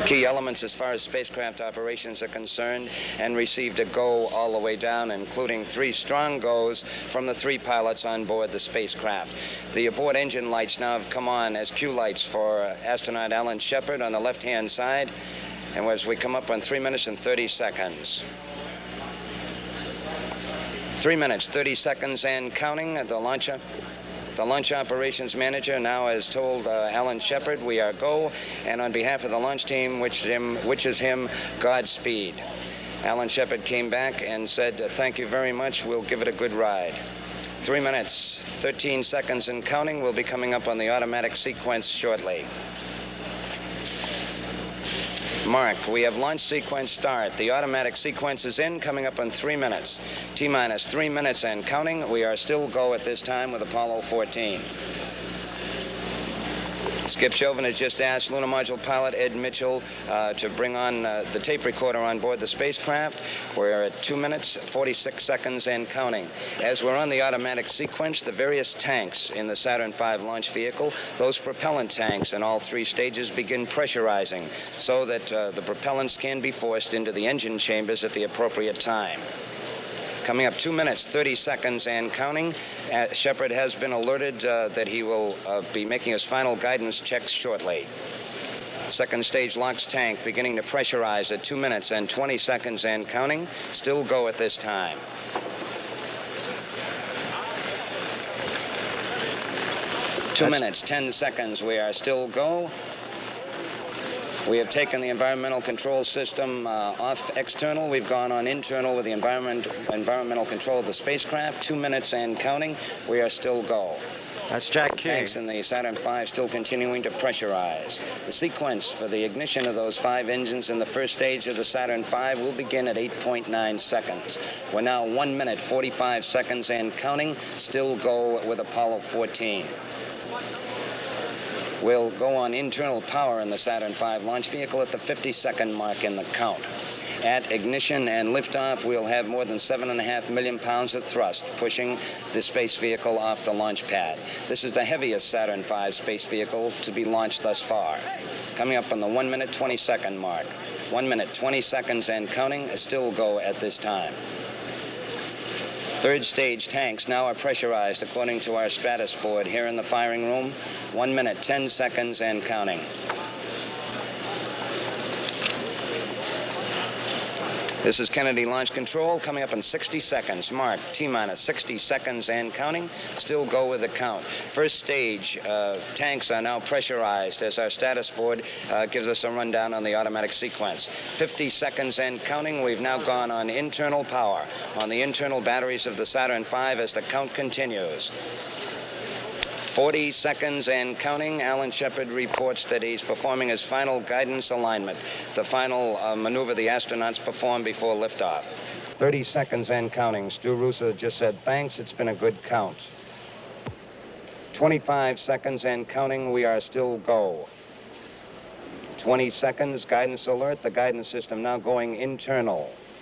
key elements as far as spacecraft operations are concerned, and received a go all the way down, including 3 strong goes from the 3 pilots on board the spacecraft. The abort engine lights now have come on as cue lights for astronaut Alan Shepard on the left-hand side, and as we come up on 3 minutes and 30 seconds. 3 minutes, 30 seconds and counting. The launch operations manager now has told Alan Shepard, we are go, and on behalf of the launch team, wishes him Godspeed. Alan Shepard came back and said, thank you very much, we'll give it a good ride. 3 minutes, 13 seconds and counting. We'll be coming up on the automatic sequence shortly. Mark, we have launch sequence start. The automatic sequence is in, coming up in 3 minutes. T-minus 3 minutes and counting. We are still go at this time with Apollo 14. Skip Chauvin has just asked Lunar Module pilot Ed Mitchell to bring on the tape recorder on board the spacecraft. We're at 2 minutes, 46 seconds and counting. As we're on the automatic sequence, the various tanks in the Saturn V launch vehicle, those propellant tanks in all 3 stages begin pressurizing so that the propellants can be forced into the engine chambers at the appropriate time. Coming up 2 minutes, 30 seconds and counting. Shepard has been alerted that he will be making his final guidance checks shortly. Second stage LOX tank beginning to pressurize at 2 minutes and 20 seconds and counting. Still go at this time. Two minutes, 10 seconds. We are still go. We have taken the environmental control system off external. We've gone on internal with the environmental control of the spacecraft. 2 minutes and counting. We are still go. That's Jack King. Tanks in the Saturn V still continuing to pressurize. The sequence for the ignition of those 5 engines in the first stage of the Saturn V will begin at 8.9 seconds. We're now 1 minute, 45 seconds and counting. Still go with Apollo 14. We'll go on internal power in the Saturn V launch vehicle at the 50-second mark in the count. At ignition and liftoff, we'll have more than 7.5 million pounds of thrust pushing the space vehicle off the launch pad. This is the heaviest Saturn V space vehicle to be launched thus far. Coming up on the 1 minute, 20-second mark. 1 minute, 20 seconds and counting. Still go at this time. Third stage tanks now are pressurized according to our Stratus board here in the firing room. 1 minute, 10 seconds and counting. This is Kennedy Launch Control coming up in 60 seconds. Mark, T-minus 60 seconds and counting. Still go with the count. First stage tanks are now pressurized as our status board gives us a rundown on the automatic sequence. 50 seconds and counting. We've now gone on internal power on the internal batteries of the Saturn V as the count continues. 40 seconds and counting. Alan Shepard reports that he's performing his final guidance alignment, the final maneuver the astronauts perform before liftoff. 30 seconds and counting. Stu Russo just said, thanks, it's been a good count. 25 seconds and counting. We are still go. 20 seconds, guidance alert. The guidance system now going internal.